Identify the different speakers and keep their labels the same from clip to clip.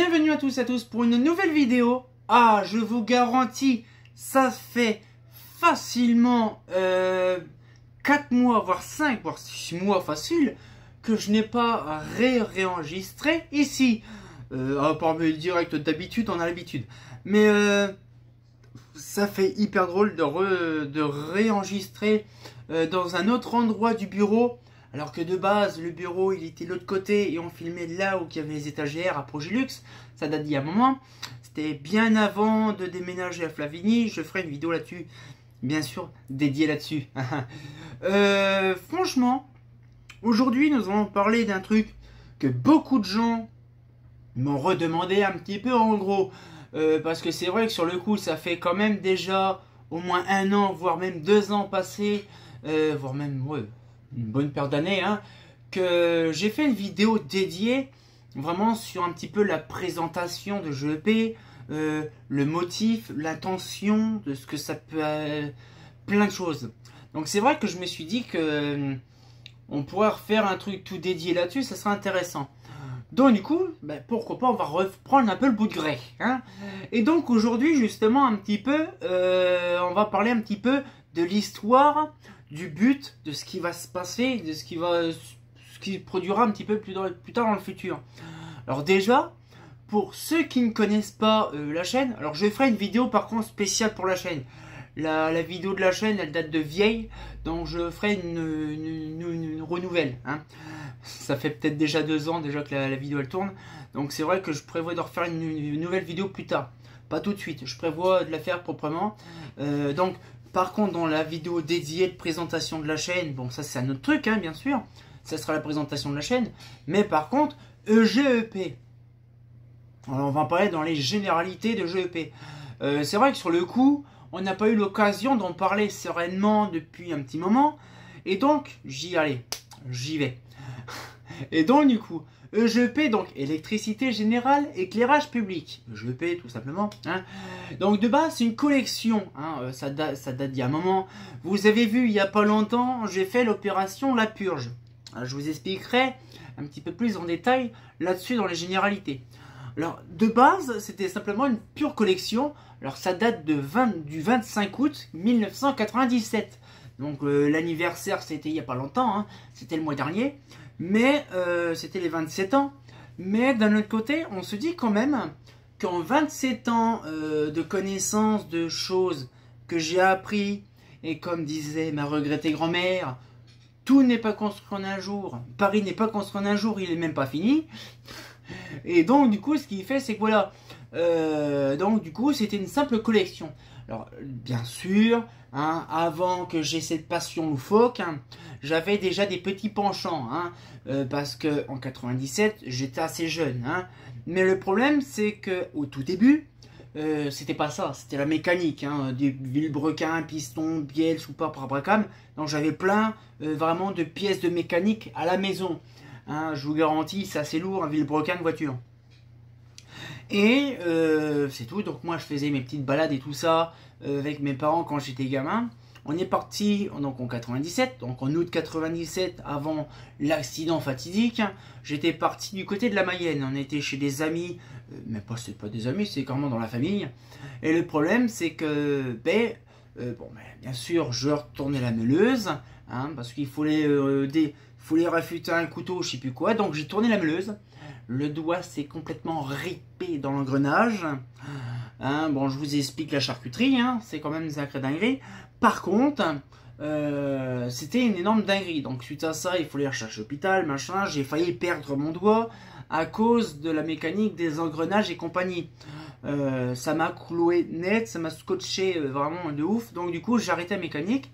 Speaker 1: Bienvenue à tous et à tous pour une nouvelle vidéo. Ah, je vous garantis, ça fait facilement 4 mois, voire 5, voire 6 mois facile que je n'ai pas réenregistré ici. À part mes directs d'habitude, on a l'habitude. Mais ça fait hyper drôle de réenregistrer dans un autre endroit du bureau. Alors que de base, le bureau, il était de l'autre côté et on filmait là où il y avait les étagères à Progilux. Ça date d'il y a un moment. C'était bien avant de déménager à Flavigny. Je ferai une vidéo là-dessus, bien sûr, dédiée là-dessus. Franchement, aujourd'hui, nous allons parler d'un truc que beaucoup de gens m'ont redemandé un petit peu en gros. Parce que c'est vrai que sur le coup, ça fait quand même déjà au moins 1 an, voire même 2 ans passés, voire même... Ouais, une bonne paire d'années, hein, que j'ai fait une vidéo dédiée vraiment sur un petit peu la présentation de GEP, le motif, l'intention, de ce que ça peut... plein de choses. Donc c'est vrai que je me suis dit que on pourrait refaire un truc tout dédié là-dessus, ça serait intéressant. Donc du coup, ben, pourquoi pas, on va reprendre un peu le bout de grès. Hein. Et donc aujourd'hui, justement, un petit peu, on va parler un petit peu de l'histoire, du but, de ce qui va se passer, de ce qui produira un petit peu plus tard dans le futur. Alors déjà, pour ceux qui ne connaissent pas la chaîne, alors je ferai une vidéo par contre spéciale pour la chaîne. La vidéo de la chaîne, elle date de vieille, donc je ferai une renouvelle. Hein. Ça fait peut-être déjà 2 ans déjà que la vidéo elle tourne, donc c'est vrai que je prévois de refaire une nouvelle vidéo plus tard. Pas tout de suite, je prévois de la faire proprement. Donc par contre, dans la vidéo dédiée de présentation de la chaîne, bon ça c'est un autre truc, hein, bien sûr, ça sera la présentation de la chaîne, mais par contre, GEP. Alors on va parler dans les généralités de GEP. C'est vrai que sur le coup, on n'a pas eu l'occasion d'en parler sereinement depuis un petit moment, et donc, j'y vais. Et donc du coup, EGEP, donc électricité générale, éclairage public. EGEP tout simplement. Hein. Donc de base, c'est une collection. Hein, ça date d'il y a un moment. Vous avez vu, il n'y a pas longtemps, j'ai fait l'opération La Purge. Alors, je vous expliquerai un petit peu plus en détail là-dessus dans les généralités. Alors de base, c'était simplement une pure collection. Alors ça date du 25 août 1997. Donc l'anniversaire, c'était il n'y a pas longtemps. Hein, c'était le mois dernier. Mais c'était les 27 ans. Mais d'un autre côté, on se dit quand même qu'en 27 ans de connaissances de choses que j'ai appris, et comme disait ma regrettée grand-mère, tout n'est pas construit en un jour. Paris n'est pas construit en un jour, il n'est même pas fini. Et donc du coup, ce qu'il fait, c'est que voilà. Donc du coup, c'était une simple collection. Alors bien sûr, hein, avant que j'ai cette passion loufoque, hein, j'avais déjà des petits penchants, hein, parce que en 97, j'étais assez jeune. Hein, mais le problème, c'est que au tout début, c'était pas ça, c'était la mécanique, hein, des vilebrequins, pistons, bielles, soupapes, abracam. Donc j'avais plein, vraiment de pièces de mécanique à la maison. Hein, je vous garantis, c'est assez lourd, un vilebrequin de voiture. Et c'est tout, donc moi je faisais mes petites balades et tout ça avec mes parents quand j'étais gamin. On est parti donc en 97, donc en août 97, avant l'accident fatidique. J'étais parti du côté de la Mayenne, on était chez des amis, mais c'est pas des amis, c'est carrément dans la famille. Et le problème c'est que, bien sûr, je retournais la meuleuse, hein, parce qu'il fallait raffûter un couteau, je sais plus quoi, donc j'ai tourné la meuleuse. Le doigt s'est complètement ripé dans l'engrenage. Hein, bon, je vous explique la charcuterie, hein, c'est quand même une sacrée dinguerie. Par contre, c'était une énorme dinguerie. Donc suite à ça, il fallait rechercher l'hôpital, machin. J'ai failli perdre mon doigt à cause de la mécanique des engrenages et compagnie. Ça m'a cloué net, ça m'a scotché vraiment de ouf. Donc du coup, j'ai arrêté la mécanique.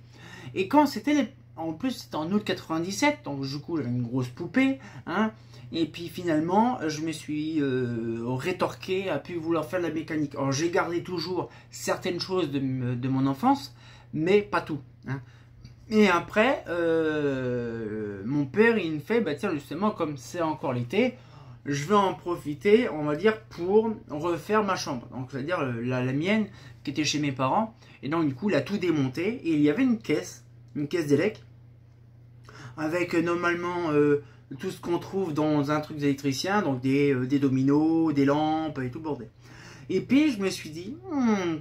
Speaker 1: Et quand c'était... En plus, c'était en août 97, donc du coup, j'avais une grosse poupée, hein. Et puis finalement, je me suis rétorqué à pu vouloir faire de la mécanique. Alors j'ai gardé toujours certaines choses de mon enfance, mais pas tout. Hein. Et après, mon père, il me fait, bah tiens, justement, comme c'est encore l'été, je vais en profiter, on va dire, pour refaire ma chambre. Donc, c'est-à-dire la mienne, qui était chez mes parents. Et donc, du coup, il a tout démonté. Et il y avait une caisse d'élec, avec normalement tout ce qu'on trouve dans un truc d'électricien, donc des dominos, des lampes et tout le bordel. Et puis je me suis dit,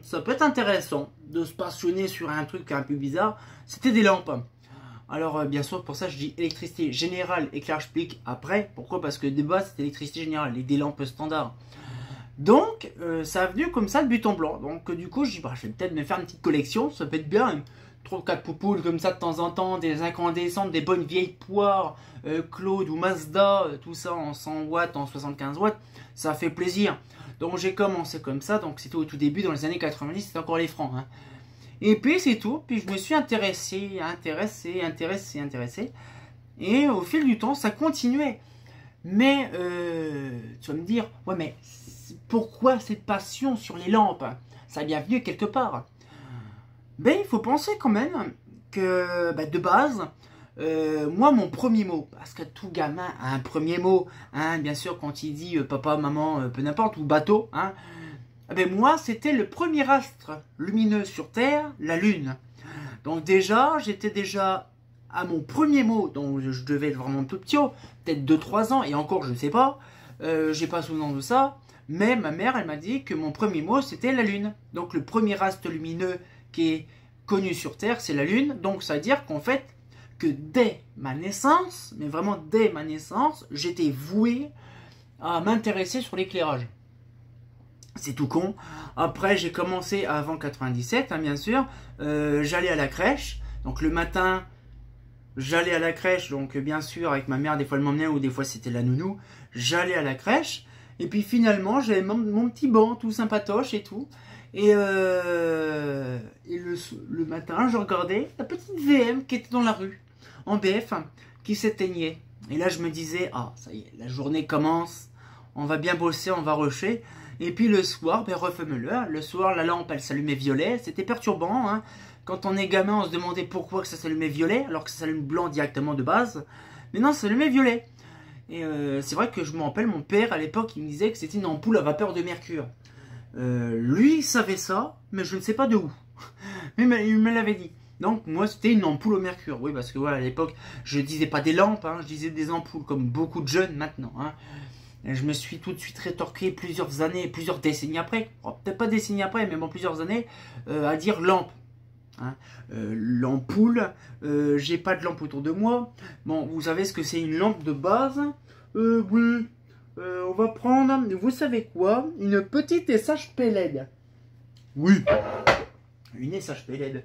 Speaker 1: ça peut être intéressant de se passionner sur un truc un peu bizarre. C'était des lampes. Alors bien sûr, pour ça je dis électricité générale, éclairage public après. Pourquoi? Parce que de base c'était électricité générale et des lampes standards. Donc ça a venu comme ça de but en blanc. Donc du coup je dis, bah, je vais peut-être me faire une petite collection, ça peut être bien. 3 ou 4 poupoules comme ça de temps en temps, des incandescentes, des bonnes vieilles poires, Claude ou Mazda, tout ça en 100 watts, en 75 watts, ça fait plaisir. Donc j'ai commencé comme ça, donc c'était au tout début, dans les années 90, c'était encore les francs. Hein. Et puis c'est tout, puis je me suis intéressé. Et au fil du temps, ça continuait. Mais tu vas me dire, ouais mais pourquoi cette passion sur les lampes? Ça a bien venu quelque part. Ben, il faut penser quand même que, ben, de base, moi, mon premier mot, parce que tout gamin a un premier mot, hein, bien sûr, quand il dit papa, maman, peu n'importe, ou bateau, hein, ben, moi, c'était le premier astre lumineux sur Terre, la Lune. Donc déjà, j'étais déjà à mon premier mot, donc je devais être vraiment tout petit, peut-être 2-3 ans, et encore, je ne sais pas, j'ai pas souvenir de ça, mais ma mère, elle m'a dit que mon premier mot, c'était la Lune. Donc le premier astre lumineux qui est connu sur Terre, c'est la Lune. Donc ça veut dire qu'en fait, que dès ma naissance, mais vraiment dès ma naissance, j'étais voué à m'intéresser sur l'éclairage. C'est tout con. Après, j'ai commencé avant 97, hein, bien sûr. J'allais à la crèche. Donc le matin, j'allais à la crèche. Donc bien sûr, avec ma mère, des fois elle m'emmenait ou des fois c'était la nounou. J'allais à la crèche. Et puis finalement, j'avais mon petit banc tout sympatoche et tout. Et le matin, je regardais la petite VM qui était dans la rue, en BF, qui s'éteignait. Et là, je me disais, ah, ça y est, la journée commence, on va bien bosser, on va rusher. Et puis le soir, ben, refais-le. Le soir, la lampe, elle s'allumait violet. C'était perturbant, hein. Quand on est gamin, on se demandait pourquoi que ça s'allumait violet, alors que ça s'allume blanc directement de base. Mais non, ça s'allumait violet. Et c'est vrai que je me rappelle, mon père, à l'époque, il me disait que c'était une ampoule à vapeur de mercure. Lui savait ça, mais je ne sais pas de où. Mais il me l'avait dit. Donc moi c'était une ampoule au mercure. Oui, parce que voilà, à l'époque je disais pas des lampes, hein, je disais des ampoules comme beaucoup de jeunes maintenant. Hein. Et je me suis tout de suite rétorqué plusieurs années, plusieurs décennies après, peut-être pas décennies après, mais bon plusieurs années, à dire lampe. Hein. L'ampoule, j'ai pas de lampe autour de moi. Bon, vous savez ce que c'est une lampe de base? Oui. On va prendre, vous savez quoi? Une petite SHP LED. Oui. Une SHP LED.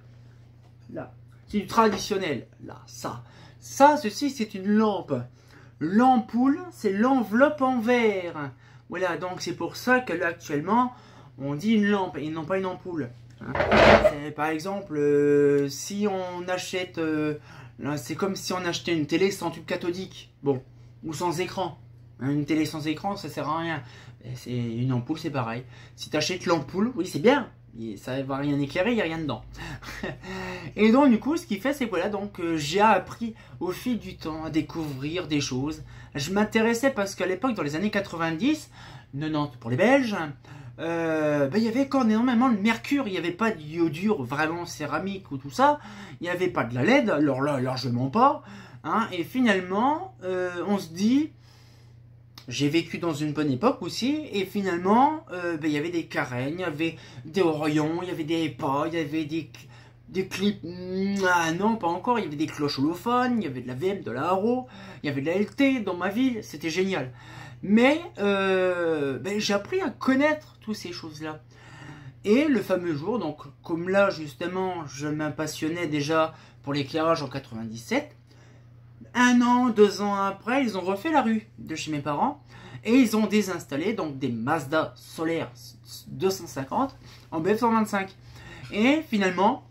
Speaker 1: Là. C'est du traditionnel. Là, ça. Ça, ceci, c'est une lampe. L'ampoule, c'est l'enveloppe en verre. Voilà, donc c'est pour ça que là, actuellement, on dit une lampe et non pas une ampoule. Hein. Par exemple, si on achète... c'est comme si on achetait une télé sans tube cathodique. Bon. Ou sans écran. Une télé sans écran, ça sert à rien. C'est une ampoule, c'est pareil. Si tu achètes l'ampoule, oui, c'est bien. Ça va rien éclairer, il n'y a rien dedans. Et donc, du coup, ce qui fait, c'est que voilà, donc j'ai appris au fil du temps à découvrir des choses. Je m'intéressais parce qu'à l'époque, dans les années 90, 90 pour les Belges, il y avait encore énormément de mercure. Il n'y avait pas d'iodure vraiment céramique ou tout ça. Il n'y avait pas de la LED, alors là, largement pas. Hein, et finalement, on se dit, j'ai vécu dans une bonne époque aussi, et finalement, il y avait des Carènes, il y avait des Orion, il y avait des EPA, il y avait des clips, ah non, pas encore, il y avait des cloches holophones, il y avait de la VM, de la Haro, il y avait de la LT dans ma ville, c'était génial. Mais j'ai appris à connaître toutes ces choses-là. Et le fameux jour, donc comme là justement, je m'impassionnais déjà pour l'éclairage en 97, 1 an, 2 ans après, ils ont refait la rue de chez mes parents et ils ont désinstallé donc des Mazda solaires 250 en BF125. Et finalement,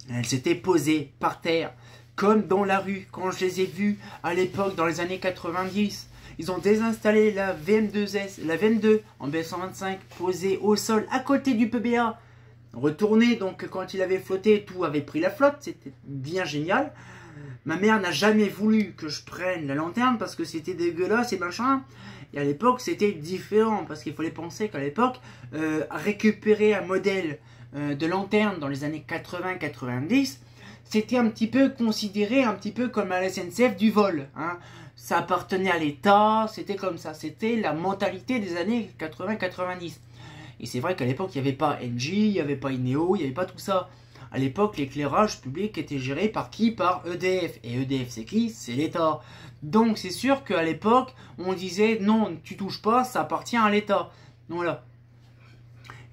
Speaker 1: elles s'étaient posées par terre comme dans la rue quand je les ai vues à l'époque dans les années 90. Ils ont désinstallé la VM2S, la VM2 en BF125 posée au sol à côté du PBA. Retourné, donc quand il avait flotté, tout avait pris la flotte, c'était bien génial. Ma mère n'a jamais voulu que je prenne la lanterne parce que c'était dégueulasse et machin. Et à l'époque, c'était différent parce qu'il fallait penser qu'à l'époque, récupérer un modèle de lanterne dans les années 80-90, c'était un petit peu considéré un petit peu comme à la SNCF du vol. Hein. Ça appartenait à l'État, c'était comme ça. C'était la mentalité des années 80-90. Et c'est vrai qu'à l'époque, il n'y avait pas Engie, il n'y avait pas Ineo, il n'y avait pas tout ça. À l'époque, l'éclairage public était géré par qui? Par EDF. Et EDF, c'est qui? C'est l'État. Donc c'est sûr qu'à l'époque, on disait non, tu touches pas, ça appartient à l'État. Voilà.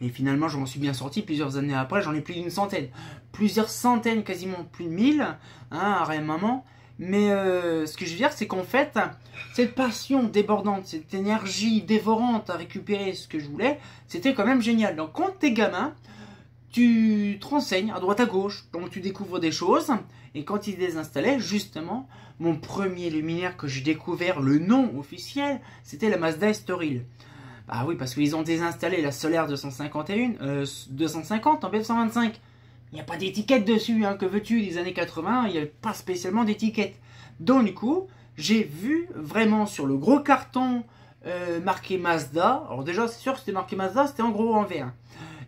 Speaker 1: Et finalement, je m'en suis bien sorti. Plusieurs années après, j'en ai plus d'une centaine. Plusieurs centaines, quasiment plus de 1000, hein, à un moment. Mais ce que je veux dire, c'est qu'en fait, cette passion débordante, cette énergie dévorante à récupérer ce que je voulais, c'était quand même génial. Donc quand t'es gamin, tu te renseignes à droite à gauche, donc tu découvres des choses. Et quand ils désinstallaient, justement, mon premier luminaire que j'ai découvert, le nom officiel, c'était la Mazda Estoril. Ah oui, parce qu'ils ont désinstallé la Solaire 250 en B225. Il n'y a pas d'étiquette dessus, hein, que veux-tu, des années 80, il n'y avait pas spécialement d'étiquette. Donc du coup, j'ai vu vraiment sur le gros carton marqué Mazda. Alors déjà, c'est sûr que c'était marqué Mazda, c'était en gros en vert.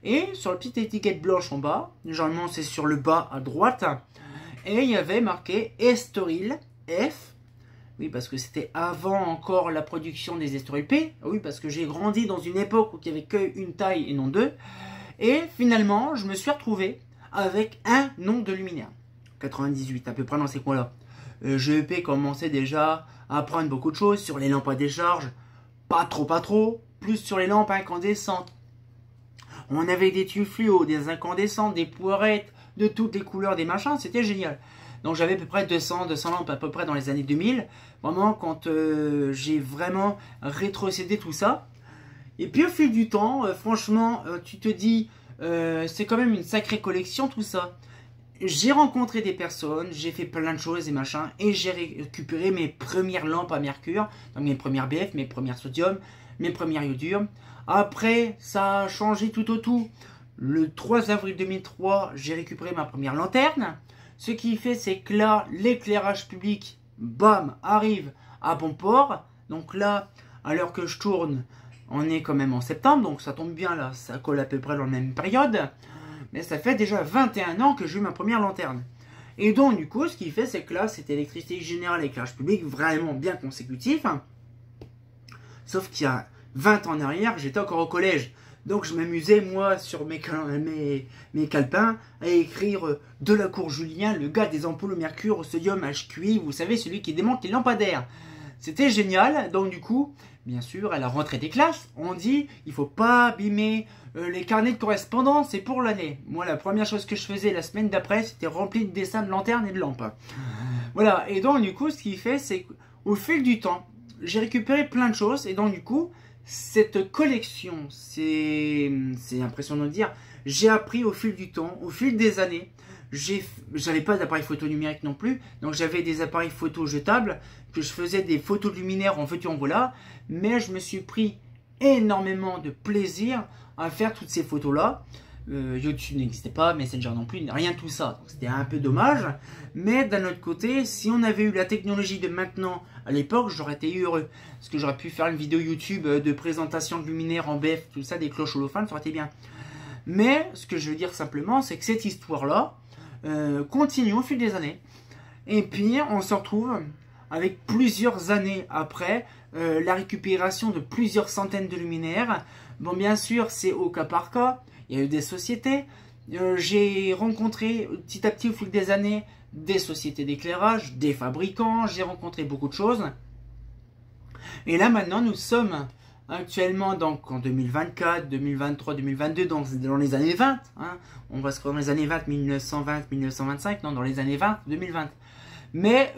Speaker 1: Et sur la petite étiquette blanche en bas, généralement c'est sur le bas à droite, et il y avait marqué Estoril F. Oui, parce que c'était avant encore la production des Estoril P. Oui, parce que j'ai grandi dans une époque où il n'y avait qu'une taille et non deux. Et finalement, je me suis retrouvé avec un nom de luminaire. 98, à peu près dans ces coins-là. GEP commençait déjà à apprendre beaucoup de choses sur les lampes à décharge. Pas trop. Plus sur les lampes incandescentes. On avait des tubes fluo, des incandescentes, des poirettes, de toutes les couleurs, des machins. C'était génial. Donc j'avais à peu près 200 lampes à peu près dans les années 2000. Vraiment quand j'ai vraiment rétrocédé tout ça. Et puis au fil du temps, franchement, tu te dis, c'est quand même une sacrée collection tout ça. J'ai rencontré des personnes, j'ai fait plein de choses et machin. Et j'ai récupéré mes premières lampes à mercure. Donc mes premières BF, mes premières sodium, mes premières iodure. Après, ça a changé tout au tout. Le 3 avril 2003, j'ai récupéré ma première lanterne. Ce qui fait, c'est que là, l'éclairage public, bam, arrive à bon port. Donc là, à l'heure que je tourne, on est quand même en septembre. Donc ça tombe bien là, ça colle à peu près dans la même période. Mais ça fait déjà 21 ans que j'ai eu ma première lanterne. Et donc du coup, ce qui fait, c'est que là, c'est électricité générale et éclairage public vraiment bien consécutif. Sauf qu'il y a 20 ans en arrière, j'étais encore au collège. Donc je m'amusais, moi, sur mes calepins, à écrire de la cour Julien, le gars des ampoules au mercure, au sodium, HQI, vous savez, celui qui démonte les lampadaires. C'était génial. Donc du coup, bien sûr, à la rentrée des classes, on dit, il faut pas abîmer les carnets de correspondance, c'est pour l'année. Moi, la première chose que je faisais la semaine d'après, c'était rempli de dessins de lanternes et de lampes. Voilà, et donc du coup, ce qui fait, c'est qu'au fil du temps, j'ai récupéré plein de choses, et donc du coup, cette collection, c'est impressionnant de dire, j'ai appris au fil du temps, au fil des années. J'avais pas d'appareil photo numérique non plus, donc j'avais des appareils photo jetables, que je faisais des photos de luminaires en veux-tu en voilà, mais je me suis pris énormément de plaisir à faire toutes ces photos-là. YouTube n'existait pas, Messenger non plus, rien de tout ça. C'était un peu dommage. Mais d'un autre côté, si on avait eu la technologie de maintenant à l'époque, j'aurais été heureux. Parce que j'aurais pu faire une vidéo YouTube de présentation de luminaires en BF, tout ça, des cloches holophanes, ça aurait été bien. Mais ce que je veux dire simplement, c'est que cette histoire-là continue au fil des années. Et puis, on se retrouve avec plusieurs années après la récupération de plusieurs centaines de luminaires. Bon, bien sûr, c'est au cas par cas. Il y a eu des sociétés. J'ai rencontré petit à petit au fil des années des sociétés d'éclairage, des fabricants. J'ai rencontré beaucoup de choses. Et là maintenant nous sommes actuellement donc en 2024, 2023, 2022, donc dans les années 20. Hein. On va se dans les années 20, 1920, 1925, non dans les années 20, 2020. Mais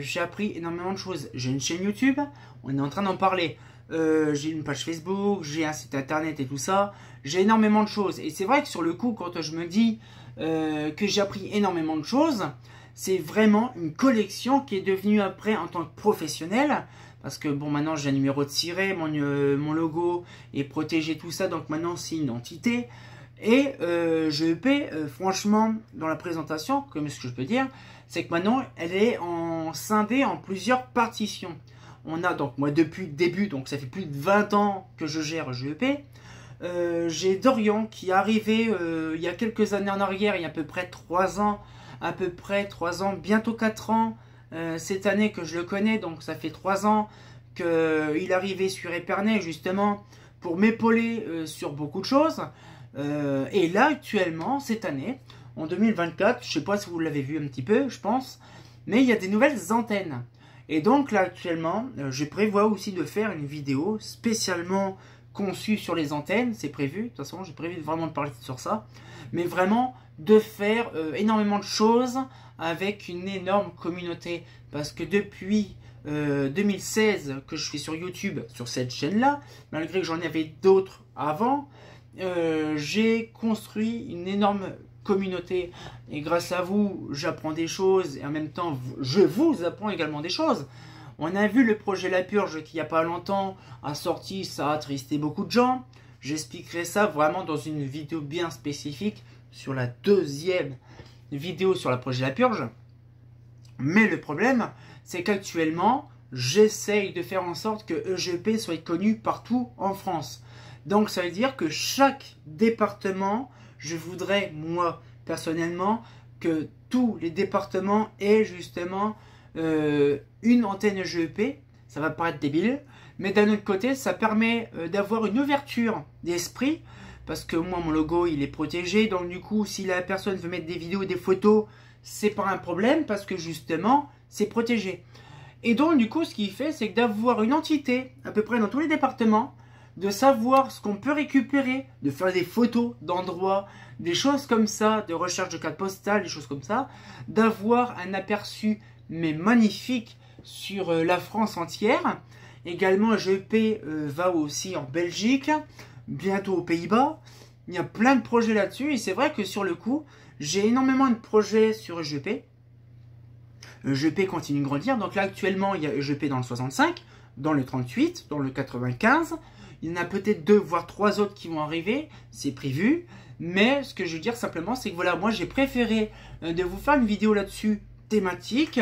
Speaker 1: j'ai appris énormément de choses. J'ai une chaîne YouTube, on est en train d'en parler. J'ai une page Facebook, j'ai un site internet et tout ça. J'ai énormément de choses. Et c'est vrai que sur le coup, quand je me dis que j'ai appris énormément de choses, c'est vraiment une collection qui est devenue après en tant que professionnel. Parce que bon, maintenant j'ai un numéro de siret, mon logo est protégé, tout ça. Donc maintenant c'est une entité. Et GEP, franchement, dans la présentation, comme ce que je peux dire, c'est que maintenant elle est scindée en plusieurs partitions. On a donc, moi depuis le début, donc ça fait plus de 20 ans que je gère GEP. J'ai Dorian qui est arrivé il y a quelques années en arrière, il y a à peu près 3 ans, à peu près 3 ans, bientôt 4 ans cette année que je le connais, donc ça fait 3 ans qu'il est arrivé sur Epernay justement pour m'épauler sur beaucoup de choses. Et là actuellement, cette année, en 2024, je ne sais pas si vous l'avez vu un petit peu, je pense, mais il y a des nouvelles antennes. Et donc là actuellement, je prévois aussi de faire une vidéo spécialement conçue sur les antennes, c'est prévu, de toute façon j'ai prévu vraiment de parler sur ça, mais vraiment de faire énormément de choses avec une énorme communauté, parce que depuis 2016 que je suis sur YouTube, sur cette chaîne-là, malgré que j'en avais d'autres avant, j'ai construit une énorme communauté et grâce à vous j'apprends des choses et en même temps je vous apprends également des choses. On a vu le projet La Purge qui il n'y a pas longtemps a sorti, ça a attristé beaucoup de gens. J'expliquerai ça vraiment dans une vidéo bien spécifique sur la deuxième vidéo sur le projet La Purge. Mais le problème c'est qu'actuellement j'essaye de faire en sorte que EGP soit connu partout en France. Donc ça veut dire que chaque département, je voudrais moi personnellement que tous les départements aient justement une antenne EGP. Ça va paraître débile, mais d'un autre côté ça permet d'avoir une ouverture d'esprit, parce que moi mon logo il est protégé, donc du coup si la personne veut mettre des vidéos, des photos, c'est pas un problème parce que justement c'est protégé. Et donc du coup ce qu'il fait c'est que d'avoir une entité à peu près dans tous les départements, de savoir ce qu'on peut récupérer, de faire des photos d'endroits, des choses comme ça, de recherche de cartes postales, des choses comme ça, d'avoir un aperçu mais magnifique sur la France entière. Également EGP va aussi en Belgique, bientôt aux Pays-Bas. Il y a plein de projets là-dessus et c'est vrai que sur le coup, j'ai énormément de projets sur EGP. EGP continue de grandir, donc là actuellement il y a EGP dans le 65, dans le 38, dans le 95. Il y en a peut-être 2 voire 3 autres qui vont arriver, c'est prévu. Mais ce que je veux dire simplement, c'est que voilà, moi j'ai préféré de vous faire une vidéo là-dessus thématique.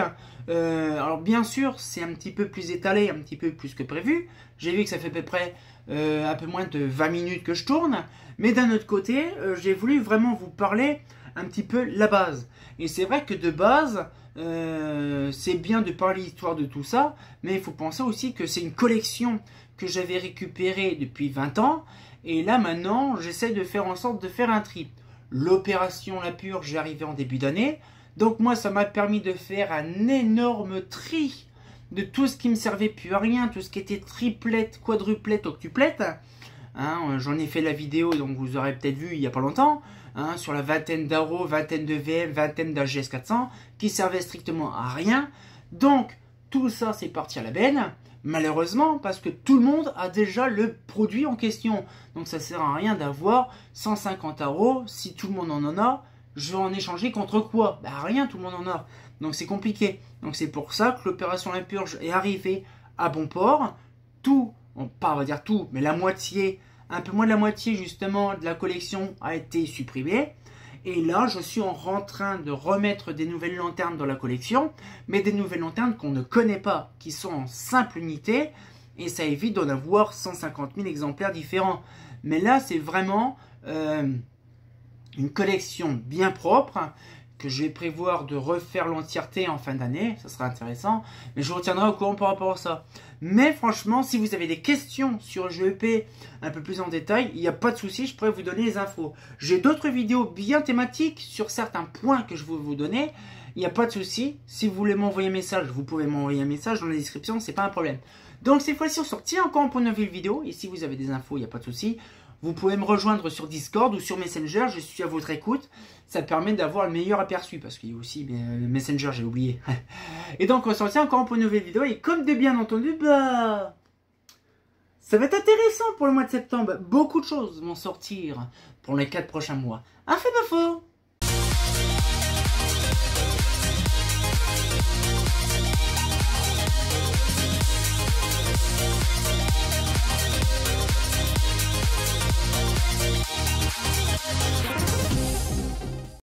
Speaker 1: Alors bien sûr, c'est un petit peu plus étalé, un petit peu plus que prévu. J'ai vu que ça fait à peu près un peu moins de 20 minutes que je tourne. Mais d'un autre côté, j'ai voulu vraiment vous parler un petit peu la base. Et c'est vrai que de base, c'est bien de parler histoire de tout ça, mais il faut penser aussi que c'est une collection que j'avais récupérée depuis 20 ans, et là maintenant j'essaie de faire en sorte de faire un tri. L'opération La Purge, j'ai arrivé en début d'année, donc moi ça m'a permis de faire un énorme tri de tout ce qui me servait plus à rien, tout ce qui était triplette, quadruplette, octuplette. Hein, j'en ai fait la vidéo, donc vous aurez peut-être vu il n'y a pas longtemps, hein, sur la vingtaine d'Aro, vingtaine de VM, vingtaine d'AGS 400, qui servaient strictement à rien. Donc, tout ça, c'est parti à la benne, malheureusement, parce que tout le monde a déjà le produit en question. Donc, ça ne sert à rien d'avoir 150 euros. Si tout le monde en a, je vais en échanger contre quoi? Bah, rien, tout le monde en a. Donc, c'est compliqué. Donc, c'est pour ça que l'opération La Purge est arrivée à bon port. Tout, pas on va dire tout, mais la moitié, un peu moins de la moitié justement de la collection a été supprimée. Et là, je suis en train de remettre des nouvelles lanternes dans la collection, mais des nouvelles lanternes qu'on ne connaît pas, qui sont en simple unité, et ça évite d'en avoir 150 000 exemplaires différents. Mais là, c'est vraiment une collection bien propre, que je vais prévoir de refaire l'entièreté en fin d'année, ça sera intéressant, mais je vous retiendrai au courant par rapport à ça. Mais franchement, si vous avez des questions sur GEP un peu plus en détail, il n'y a pas de souci, je pourrais vous donner les infos. J'ai d'autres vidéos bien thématiques sur certains points que je veux vous donner, il n'y a pas de souci. Si vous voulez m'envoyer un message, vous pouvez m'envoyer un message dans la description, c'est pas un problème. Donc cette fois-ci, on sortit encore pour une nouvelle vidéo, et si vous avez des infos, il n'y a pas de souci. Vous pouvez me rejoindre sur Discord ou sur Messenger, je suis à votre écoute. Ça permet d'avoir le meilleur aperçu, parce qu'il y a aussi Messenger, j'ai oublié. Et donc on se retient encore pour une nouvelle vidéo, et comme de bien entendu, bah, ça va être intéressant pour le mois de septembre. Beaucoup de choses vont sortir pour les 4 prochains mois. Un fait pas faux.